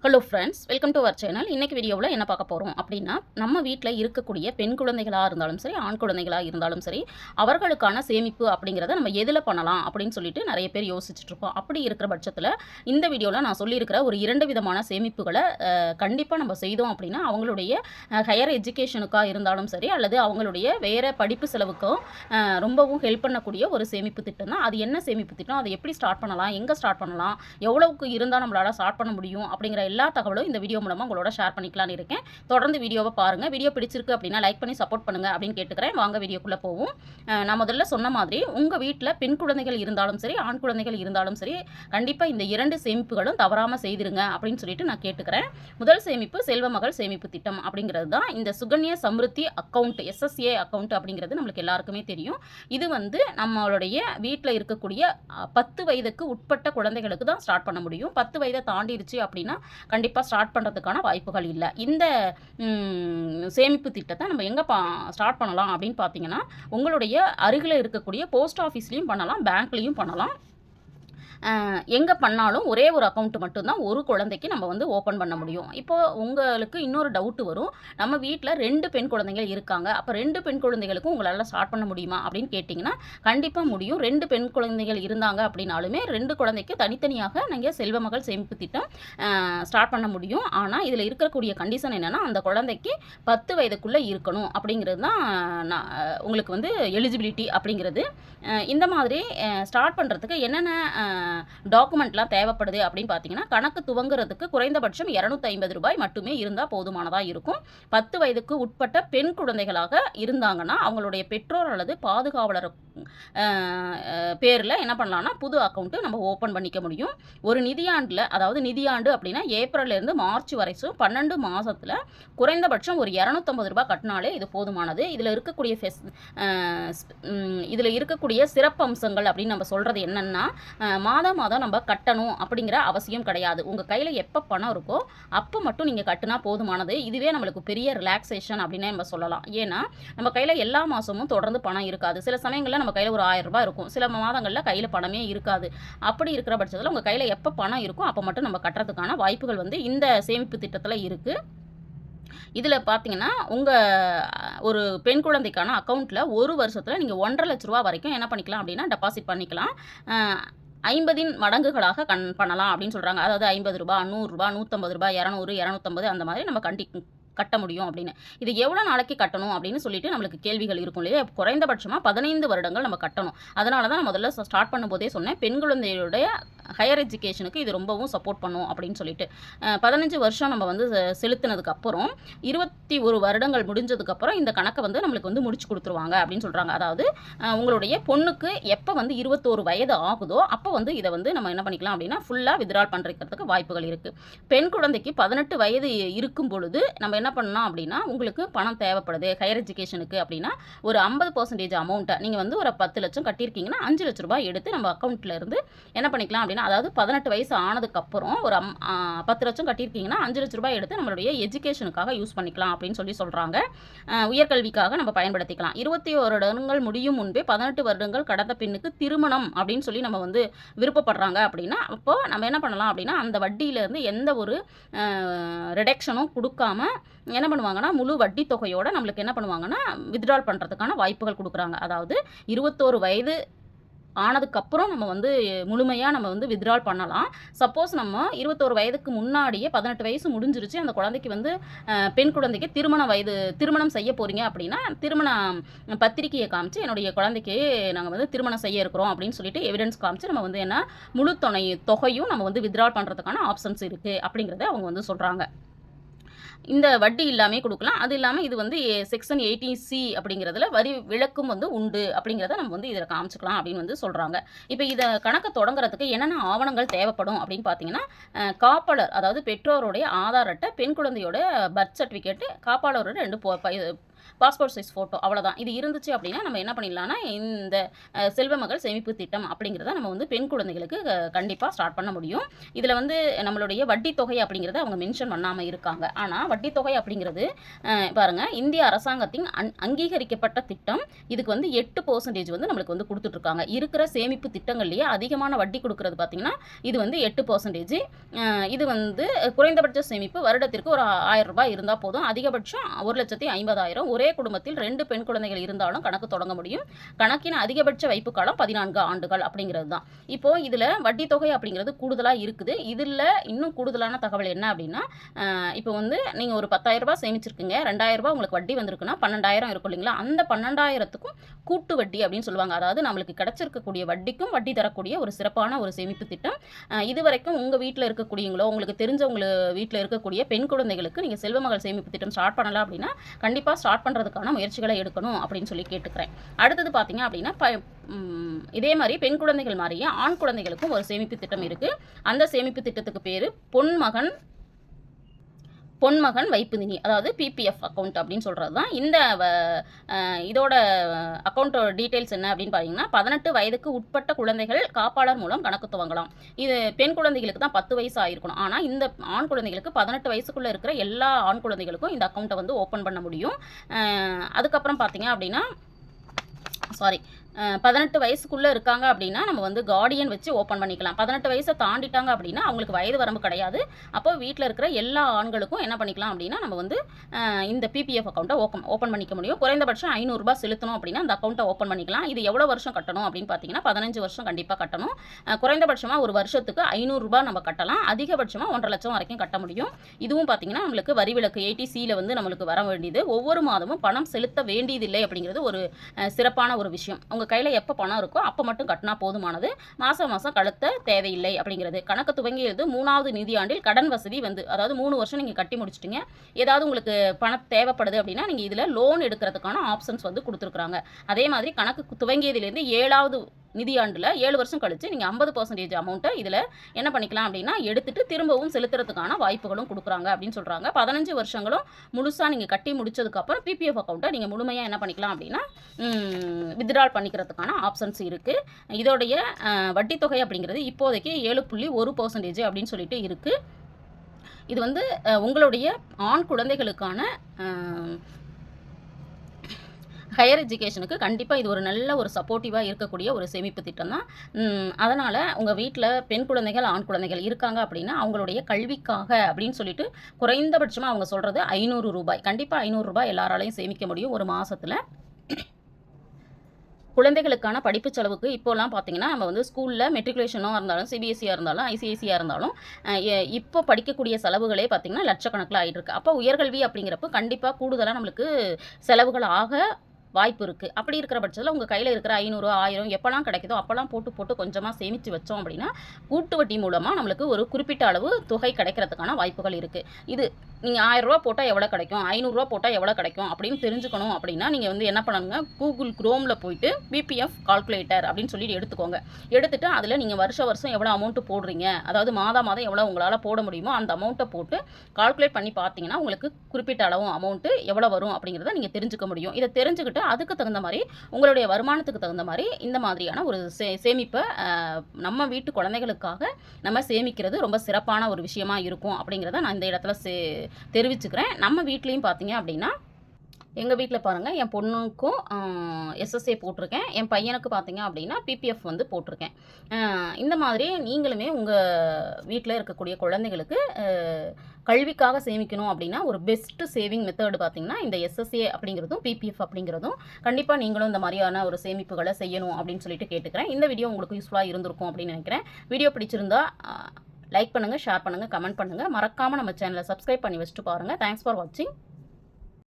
Hello friends, welcome to our channel. இன்றைக்கி வீடியோவில் என்ன பார்க்க போகிறோம் அப்படின்னா, நம்ம வீட்டில் இருக்கக்கூடிய பெண் குழந்தைகளாக இருந்தாலும் சரி, ஆண் குழந்தைகளாக இருந்தாலும் சரி, அவர்களுக்கான சேமிப்பு அப்படிங்கிறத நம்ம எதில் பண்ணலாம் அப்படின்னு சொல்லிட்டு நிறைய பேர் யோசிச்சுட்ருக்கோம். அப்படி இருக்கிற பட்சத்தில் இந்த வீடியோவில் நான் சொல்லியிருக்கிற ஒரு 2 விதமான சேமிப்புகளை கண்டிப்பாக நம்ம செய்தோம் அப்படின்னா, அவங்களுடைய ஹையர் எஜுகேஷனுக்காக இருந்தாலும் சரி, அல்லது அவங்களுடைய வேறு படிப்பு செலவுக்கும் ரொம்பவும் ஹெல்ப் பண்ணக்கூடிய ஒரு சேமிப்பு திட்டம் தான். அது என்ன சேமிப்பு திட்டம், அதை எப்படி ஸ்டார்ட் பண்ணலாம், எங்கே ஸ்டார்ட் பண்ணலாம், எவ்வளவுக்கு இருந்தால் நம்மளால் ஸ்டார்ட் பண்ண முடியும் அப்படிங்கிற எல்லா தகவலும் இந்த வீடியோ மூலமாக உங்களோட ஷேர் பண்ணிக்கலான்னு இருக்கேன். தொடர்ந்து வீடியோவை பாருங்கள். வீடியோ பிடிச்சிருக்கு அப்படின்னா லைக் பண்ணி சப்போர்ட் பண்ணுங்கள் அப்படின்னு கேட்டுக்கிறேன். வாங்க வீடியோக்குள்ளே போவோம். நான் முதல்ல சொன்ன மாதிரி உங்கள் வீட்டில் பெண் குழந்தைகள் இருந்தாலும் சரி, ஆண் குழந்தைகள் இருந்தாலும் சரி, கண்டிப்பாக இந்த 2 சேமிப்புகளும் தவறாமல் செய்திருங்க அப்படின்னு சொல்லிட்டு நான் கேட்டுக்கிறேன். முதல் சேமிப்பு செல்வ மகள் சேமிப்பு திட்டம் அப்படிங்கிறது தான். இந்த Sukanya Samriddhi account, SSA account அப்படிங்கிறது நம்மளுக்கு எல்லாருக்குமே தெரியும். இது வந்து நம்மளுடைய வீட்டில் இருக்கக்கூடிய 10 வயதுக்கு உட்பட்ட குழந்தைகளுக்கு தான் ஸ்டார்ட் பண்ண முடியும். 10 வயதை தாண்டிடுச்சு அப்படின்னா கண்டிப்பாக ஸ்டார்ட் பண்ணுறதுக்கான வாய்ப்புகள் இல்லை. இந்த சேமிப்பு திட்டத்தை நம்ம எங்கே ஸ்டார்ட் பண்ணலாம் அப்படின்னு பார்த்தீங்கன்னா, உங்களுடைய அருகில் இருக்கக்கூடிய போஸ்ட் ஆஃபீஸ்லேயும் பண்ணலாம், பேங்க்லேயும் பண்ணலாம். எங்கே பண்ணாலும் ஒரே ஒரு அக்கௌண்ட் மட்டும்தான் ஒரு குழந்தைக்கு நம்ம வந்து ஓப்பன் பண்ண முடியும். இப்போது உங்களுக்கு இன்னொரு டவுட்டு வரும், நம்ம வீட்டில் 2 பெண் குழந்தைகள் இருக்காங்க, அப்போ 2 பெண் குழந்தைகளுக்கும் உங்களால் ஸ்டார்ட் பண்ண முடியுமா அப்படின்னு கேட்டிங்கன்னா, கண்டிப்பாக முடியும். 2 பெண் குழந்தைகள் இருந்தாங்க அப்படின்னாலுமே 2 குழந்தைக்கு தனித்தனியாக நீங்கள் செல்வ மகள் சேமிப்பு திட்டம் ஸ்டார்ட் பண்ண முடியும். ஆனால் இதில் இருக்கக்கூடிய கண்டிஷன் என்னென்னா, அந்த குழந்தைக்கு 10 வயதுக்குள்ளே இருக்கணும் அப்படிங்கிறது தான் உங்களுக்கு வந்து எலிஜிபிலிட்டி அப்படிங்கிறது. இந்த மாதிரி ஸ்டார்ட் பண்ணுறதுக்கு என்னென்ன டாக்குமெண்ட்லாம் தேவைப்படுது அப்படின்னு பார்த்தீங்கன்னா, கணக்கு துவங்குறதுக்கு குறைந்தபட்சம் ரூ. 250 மட்டுமே இருந்தால் போதுமானதாக இருக்கும். 10 வயதுக்கு உட்பட்ட பெண் குழந்தைகளாக இருந்தாங்கன்னா அவங்களுடைய பெற்றோர் அல்லது பாதுகாவலர் பேரில் என்ன பண்ணலாம்னா புது அக்கௌண்ட்டு நம்ம ஓப்பன் பண்ணிக்க முடியும். ஒரு நிதியாண்டில், அதாவது நிதியாண்டு அப்படின்னா ஏப்ரல்லேருந்து மார்ச் வரைக்கும் 12 மாதத்தில் குறைந்தபட்சம் ஒரு ரூ. 250 கட்டினாலே இது போதுமானது. இதில் இருக்கக்கூடிய சிறப்பம்சங்கள் அப்படின்னு நம்ம சொல்கிறது என்னென்னா, மாதம் நம்ம கட்டணும் அப்படிங்கிற அவசியம் கிடையாது. உங்கள் கையில் எப்போ பணம் இருக்கோ அப்போ மட்டும் நீங்கள் கட்டினா போதுமானது. இதுவே நம்மளுக்கு பெரிய ரிலாக்ஸேஷன் அப்படின்னே நம்ம சொல்லலாம். ஏன்னா நம்ம கையில் எல்லா மாதமும் தொடர்ந்து பணம் இருக்காது. சில சமயங்களில் நம்ம கையில் ஒரு ரூ. 1000 இருக்கும், சில மாதங்களில் கையில் பணமே இருக்காது. அப்படி இருக்கிற பட்சத்தில் உங்கள் கையில் எப்போ பணம் இருக்கோ அப்போ மட்டும் நம்ம கட்டுறதுக்கான வாய்ப்புகள் வந்து இந்த சேமிப்பு திட்டத்தில் இருக்குது. இதில் பார்த்தீங்கன்னா, ஒரு பெண் குழந்தைக்கான அக்கௌண்ட்டில் ஒரு வருஷத்தில் நீங்கள் ₹1,50,000 வரைக்கும் என்ன பண்ணிக்கலாம் அப்படின்னா டெபாசிட் பண்ணிக்கலாம். 50 மடங்குகளாக பண்ணலாம் அப்படின்னு சொல்கிறாங்க. அதாவது ₹50, ₹100, ₹150, ₹200, ₹250 அந்த மாதிரி நம்ம கட்ட முடியும் அப்படின்னு. இது எவ்வளோ நாளைக்கு கட்டணும் அப்படின்னு சொல்லிட்டு நம்மளுக்கு கேள்விகள் இருக்கும் இல்லையா? குறைந்தபட்சமாக 15 வருடங்கள் நம்ம கட்டணும். அதனால தான் நான் முதல்ல ஸ்டார்ட் பண்ணும்போதே சொன்னேன், பெண் குழந்தையுடைய ஹையர் எஜுகேஷனுக்கு இது ரொம்பவும் சப்போர்ட் பண்ணும் அப்படின்னு சொல்லிட்டு. 15 வருஷம் நம்ம வந்து செலுத்தினதுக்கப்புறம் 21 வருடங்கள் முடிஞ்சதுக்கப்புறம் இந்த கணக்கை வந்து நம்மளுக்கு வந்து முடிச்சு கொடுத்துருவாங்க அப்படின்னு சொல்கிறாங்க. அதாவது உங்களுடைய பொண்ணுக்கு எப்போ வந்து 21 வயது ஆகுதோ அப்போ வந்து இதை வந்து நம்ம என்ன பண்ணிக்கலாம் அப்படின்னா ஃபுல்லாக வித்ட்ரால் பண்ணுறதுக்கு வாய்ப்புகள் இருக்குது. பெண் குழந்தைக்கு 18 வயது இருக்கும் பொழுது நம்ம என்ன பண்ணலாம் அப்படின்னா, உங்களுக்கு பணம் தேவைப்படுது ஹையர் எஜுகேஷனுக்கு அப்படின்னா ஒரு 50% அமௌண்ட்டை நீங்கள் வந்து ஒரு 10 லட்சம் கட்டியிருக்கீங்கன்னா ₹5,00,000 எடுத்து நம்ம அக்கௌண்ட்டில் இருந்து என்ன பண்ணிக்கலாம் அப்படின்னா, அதாவது 18 வயசு ஆனதுக்கப்புறம் ஒரு 10 லட்சம் கட்டியிருக்கீங்கன்னா ₹5,00,000 எடுத்து நம்மளுடைய எஜுகேஷனுக்காக யூஸ் பண்ணிக்கலாம் அப்படின்னு சொல்கிறாங்க. உயர்கல்விக்காக நம்ம பயன்படுத்திக்கலாம். 21 வருடங்கள் முடியும் முன்பே 18 வருடங்கள் கடந்த பெண்ணுக்கு திருமணம் அப்படின்னு சொல்லி நம்ம வந்து விருப்பப்படுறாங்க அப்படின்னா, அப்போ நம்ம என்ன பண்ணலாம் அப்படின்னா, அந்த வட்டியிலேருந்து எந்த ஒரு ரிடக்ஷனும் கொடுக்காம என்ன பண்ணுவாங்கன்னா, முழு வட்டி தொகையோடு நம்மளுக்கு என்ன பண்ணுவாங்கன்னா வித்ட்ரால் பண்ணுறதுக்கான வாய்ப்புகள் கொடுக்குறாங்க. அதாவது 21 வயது ஆனதுக்கப்புறம் நம்ம வந்து முழுமையாக நம்ம வந்து வித்ட்ரால் பண்ணலாம். சப்போஸ் நம்ம 21 வயதுக்கு முன்னாடியே 18 வயசு முடிஞ்சிருச்சு, அந்த குழந்தைக்கு வந்து பெண் குழந்தைக்கு திருமணம் செய்ய போகிறீங்க அப்படின்னா, திருமண பத்திரிகையை காமிச்சு என்னுடைய குழந்தைக்கு நாங்கள் வந்து திருமணம் செய்ய இருக்கிறோம் அப்படின்னு சொல்லிட்டு எவிடன்ஸ் காமிச்சு நம்ம வந்து என்ன முழு தொகையும் நம்ம வந்து வித்ட்ரால் பண்ணுறதுக்கான ஆப்ஷன்ஸ் இருக்குது அப்படிங்கிறத அவங்க வந்து சொல்கிறாங்க. இந்த வட்டி இல்லாமே கொடுக்கலாம். அது இல்லாமல் இது வந்து செக்ஷன் 80C அப்படிங்கிறதுல வரி விலக்கும் வந்து உண்டு அப்படிங்கிறத நம்ம வந்து இதில் காமிச்சிக்கலாம் அப்படின்னு வந்து சொல்கிறாங்க. இப்போ இதை கணக்கை தொடங்குறதுக்கு என்னென்ன ஆவணங்கள் தேவைப்படும் அப்படின்னு பார்த்தீங்கன்னா, காப்பாளர், அதாவது பெற்றோருடைய ஆதார் அட்டை, பெண் குழந்தையோட பர்த் சர்டிஃபிகேட்டு, காப்பாளரோட 2 பாஸ்போர்ட் சைஸ் ஃபோட்டோ அவ்வளோதான். இது இருந்துச்சு அப்படின்னா நம்ம என்ன பண்ணிடலாம்னா இந்த செல்வ மகள் சேமிப்பு திட்டம் அப்படிங்கிறத நம்ம வந்து பெண் குழந்தைகளுக்கு கண்டிப்பாக ஸ்டார்ட் பண்ண முடியும். இதில் வந்து நம்மளுடைய வட்டி தொகை அப்படிங்கிறத அவங்க மென்ஷன் பண்ணாமல் இருக்காங்க. ஆனால் வட்டி தொகை அப்படிங்கிறது பாருங்கள், இந்திய அரசாங்கத்தின் அங்கீகரிக்கப்பட்ட திட்டம். இதுக்கு வந்து 8% வந்து நம்மளுக்கு வந்து கொடுத்துட்ருக்காங்க. இருக்கிற சேமிப்பு திட்டங்கள்லேயே அதிகமான வட்டி கொடுக்குறது பார்த்திங்கன்னா இது வந்து 8%. இது வந்து குறைந்தபட்ச சேமிப்பு வருடத்திற்கு ஒரு 1000 ரூபாய் இருந்தால் போதும். அதிகபட்சம் 1,50,000. ஒரே குடும்பத்தில் 2 பெண் குழந்தைகள் இருந்தாலும் கணக்கு தொடங்க முடியும். கணக்கின் அதிகபட்ச வைப்பு காலம் 14 ஆண்டுகள் அப்படிங்கிறது தான். இப்போது இதில் வட்டி தொகை அப்படிங்கிறது கூடுதலாக இருக்குது. இதில் இன்னும் கூடுதலான தகவல் என்ன அப்படின்னா, இப்போ வந்து நீங்கள் ஒரு 10,000 ரூபாய் சேமிச்சிருக்கீங்க, 2,000 ரூபாய் உங்களுக்கு வட்டி வந்திருக்குன்னா 12,000 இருக்கும் இல்லைங்களா? அந்த 12,000த்துக்கும் கூட்டு வட்டி அப்படின்னு சொல்லுவாங்க. அதாவது நம்மளுக்கு கிடைச்சிருக்கக்கூடிய வட்டிக்கும் வட்டி தரக்கூடிய ஒரு சிறப்பான ஒரு சேமிப்பு திட்டம். இதுவரைக்கும் உங்கள் வீட்டில் இருக்கக்கூடியவங்களோ உங்களுக்கு தெரிஞ்சவங்க வீட்டில் இருக்கக்கூடிய பெண் குழந்தைகளுக்கு நீங்கள் செல்வ மகள் சேமிப்பு திட்டம் ஸ்டார்ட் பண்ணலாம் அப்படின்னா கண்டிப்பாக ஸ்டார்ட் பண்ணுறதுக்கான முயற்சிகளை எடுக்கணும் அப்படின்னு சொல்லி கேட்டுக்கிறேன். அடுத்தது பார்த்தீங்க அப்படின்னா இதே மாதிரி பெண் குழந்தைகள் மாதிரியே ஆண் குழந்தைகளுக்கும் ஒரு சேமிப்பு திட்டம் இருக்குது. அந்த சேமிப்பு திட்டத்துக்கு பேர் பொன்மகன் வைப்பு நிதி, அதாவது பிபிஎஃப் அக்கௌண்ட் அப்படின்னு சொல்கிறது தான். இந்த இதோட அக்கௌண்ட்டோட டீட்டெயில்ஸ் என்ன அப்படின்னு பார்த்தீங்கன்னா, 18 வயதுக்கு உட்பட்ட குழந்தைகள் காப்பாளர் மூலம் கணக்கு துவங்கலாம். இது பெண் குழந்தைகளுக்கு தான் 10 வயசு ஆயிருக்கணும். ஆனால் இந்த ஆண் குழந்தைகளுக்கு 18 வயசுக்குள்ளே இருக்கிற எல்லா ஆண் குழந்தைகளுக்கும் இந்த அக்கௌண்ட்டை வந்து ஓப்பன் பண்ண முடியும். அதுக்கப்புறம் பார்த்தீங்க அப்படின்னா 18 வயசுக்குள்ளே இருக்காங்க அப்படின்னா நம்ம வந்து கார்டியன் வச்சு ஓப்பன் பண்ணிக்கலாம். 18 வயசை தாண்டிட்டாங்க அப்படின்னா அவங்களுக்கு வயது வரம்பு கிடையாது. அப்போ வீட்டில் இருக்கிற எல்லா ஆண்களுக்கும் என்ன பண்ணிக்கலாம் அப்படின்னா நம்ம வந்து இந்த பிபிஎஃப் அக்கௌண்ட்டை ஓப்பன் பண்ணிக்க முடியும். குறைந்தபட்சம் 500 ரூபாய் செலுத்தணும் அப்படின்னா அந்த அக்கௌண்ட்டை ஓப்பன் பண்ணிக்கலாம். இது எவ்வளோ வருஷம் கட்டணும் அப்படின்னு பார்த்தீங்கன்னா 15 வருஷம் கண்டிப்பாக கட்டணும். குறைந்தபட்சமாக ஒரு வருஷத்துக்கு 500 ரூபாய் நம்ம கட்டலாம். அதிகபட்சமாக 1,50,000 லட்சம் வரைக்கும் கட்ட முடியும். இதுவும் பார்த்தீங்கன்னா நம்மளுக்கு வரி விலக்கு 80Cயில் வந்து நம்மளுக்கு வர வேண்டியது. ஒவ்வொரு மாதமும் பணம் செலுத்த வேண்டியதில்லை அப்படிங்கிறது ஒரு சிறப்பான ஒரு விஷயம். உங்கள் கையில் எப்போ பணம் இருக்கோ அப்போ மட்டும் கட்டினா போதுமானது. மாதம் கழுத்த தேவையில்லை அப்படிங்கிறது. கணக்கு துவங்கியது 3வது நிதியாண்டில் கடன் வசதி வந்து, அதாவது 3 வருஷம் நீங்கள் கட்டி முடிச்சிட்டிங்க, ஏதாவது உங்களுக்கு பணம் தேவைப்படுது அப்படின்னா நீங்கள் இதில் லோன் எடுக்கிறதுக்கான ஆப்ஷன்ஸ் வந்து கொடுத்துருக்குறாங்க. அதே மாதிரி கணக்கு துவங்கியதுலேருந்து 7வது நிதியாண்டில் 7 வருஷம் கழித்து நீங்கள் 50% அமௌண்ட்டை இதில் என்ன பண்ணிக்கலாம் அப்படின்னா எடுத்துகிட்டு திரும்பவும் செலுத்துறதுக்கான வாய்ப்புகளும் கொடுக்குறாங்க அப்படின்னு சொல்கிறாங்க. 15 வருஷங்களும் முழுசாக நீங்கள் கட்டி முடிச்சதுக்கப்புறம் பிபிஎஃப் அக்கௌண்ட்டை நீங்கள் முழுமையாக என்ன பண்ணிக்கலாம் அப்படின்னா வித்ட்ரால் பண்ணிக்கிறதுக்கான ஆப்ஷன்ஸ் இருக்குது. இதோடைய வட்டி தொகை அப்படிங்கிறது இப்போதைக்கு 7.1% அப்படின்னு சொல்லிட்டு இருக்குது. இது வந்து உங்களுடைய ஆண் குழந்தைகளுக்கான ஹையர் எஜுகேஷனுக்கு கண்டிப்பாக இது ஒரு நல்ல ஒரு சப்போர்ட்டிவாக இருக்கக்கூடிய ஒரு சேமிப்பு திட்டம் தான். அதனால் உங்கள் வீட்டில் பெண் குழந்தைகள் ஆண் குழந்தைகள் இருக்காங்க அப்படின்னா அவங்களுடைய கல்விக்காக அப்படின்னு சொல்லிட்டு குறைந்தபட்சமாக அவங்க சொல்கிறது 500 ரூபாய். கண்டிப்பாக 500 ரூபாய் எல்லாராலையும் சேமிக்க முடியும் ஒரு மாதத்தில். குழந்தைகளுக்கான படிப்பு செலவுக்கு இப்போலாம் பார்த்தீங்கன்னா நம்ம வந்து ஸ்கூலில் மெட்ரிகுலேஷனாக இருந்தாலும் சிபிஎஸ்சியாக இருந்தாலும் ஐசிஐசியாக இருந்தாலும் இப்போ படிக்கக்கூடிய செலவுகளே பார்த்திங்கன்னா லட்சக்கணக்கில் ஆகிட்டு இருக்கு. அப்போ உயர்கல்வி அப்படிங்கிறப்ப கண்டிப்பாக கூடுதலாக நம்மளுக்கு செலவுகள் ஆக வாய்ப்பு இருக்குது. அப்படி இருக்கிற பட்சத்தில் உங்கள் கையில் இருக்கிற 500 1000 எப்போலாம் கிடைக்குதோ அப்போலாம் போட்டு கொஞ்சமாக சேமித்து வச்சோம் அப்படின்னா கூட்டு வட்டி மூலமாக நம்மளுக்கு ஒரு குறிப்பிட்ட அளவு தொகை கிடைக்கிறதுக்கான வாய்ப்புகள் இருக்குது. இது நீங்கள் 1000 ரூபா போட்டால் எவ்வளோ கிடைக்கும், 500 ரூபா போட்டால் எவ்வளோ கிடைக்கும் அப்படின்னு தெரிஞ்சுக்கணும் அப்படின்னா நீங்கள் வந்து என்ன பண்ணுங்க, கூகுள் குரோமில் போயிட்டு பிபிஎஃப் கால்குலேட்டர் அப்படின்னு சொல்லிட்டு எடுத்துக்கோங்க. எடுத்துகிட்டு அதில் நீங்கள் வருஷம் எவ்வளோ அமௌண்ட்டு போடுறீங்க, அதாவது மாதம் எவ்வளோ உங்களால் போட முடியுமோ அந்த அமௌண்ட்டை போட்டு கால்குலேட் பண்ணி பார்த்தீங்கன்னா உங்களுக்கு குறிப்பிட்ட அளவு அமௌண்ட்டு எவ்வளோ வரும் அப்படிங்கிறத நீங்கள் தெரிஞ்சுக்க முடியும். இதை தெரிஞ்சுக்கிட்டு அதுக்கு தகுந்த மாதிரி உங்களுடைய வருமானத்துக்கு தகுந்த மாதிரி இந்த மாதிரியான ஒரு சேமிப்பை நம்ம வீட்டு குழந்தைகளுக்காக நம்ம சேமிக்கிறது ரொம்ப சிறப்பான ஒரு விஷயமா இருக்கும் அப்படிங்கிறத நான் இந்த இடத்துல தெரிவிச்சுக்கிறேன். நம்ம வீட்லேயும் பார்த்தீங்க அப்படின்னா எங்கள் வீட்டில் பாருங்கள், என் பொண்ணுக்கும் எஸ்எஸ்ஏ போட்டிருக்கேன், என் பையனுக்கு பார்த்தீங்க அப்படின்னா பிபிஎஃப் வந்து போட்டிருக்கேன். இந்த மாதிரி நீங்களுமே உங்கள் வீட்டில் இருக்கக்கூடிய குழந்தைகளுக்கு கல்விக்காக சேமிக்கணும் அப்படின்னா ஒரு பெஸ்ட்டு சேவிங் மெத்தட் பார்த்திங்கன்னா இந்த எஸ்எஸ்ஏ அப்படிங்கிறதும் பிபிஎஃப் அப்படிங்கிறதும் கண்டிப்பாக நீங்களும் இந்த மாதிரியான ஒரு சேமிப்புகளை செய்யணும் அப்படின்னு சொல்லிட்டு கேட்டுக்கிறேன். இந்த வீடியோ உங்களுக்கு யூஸ்ஃபுல்லாக இருந்திருக்கும் அப்படின்னு நினைக்கிறேன். வீடியோ பிடிச்சிருந்தா லைக் பண்ணுங்கள், ஷேர் பண்ணுங்கள், கமெண்ட் பண்ணுங்கள். மறக்காமல் நம்ம சேனலை சப்ஸ்கிரைப் பண்ணி வச்சுட்டு பாருங்கள். தேங்க்ஸ் ஃபார் வாட்சிங்.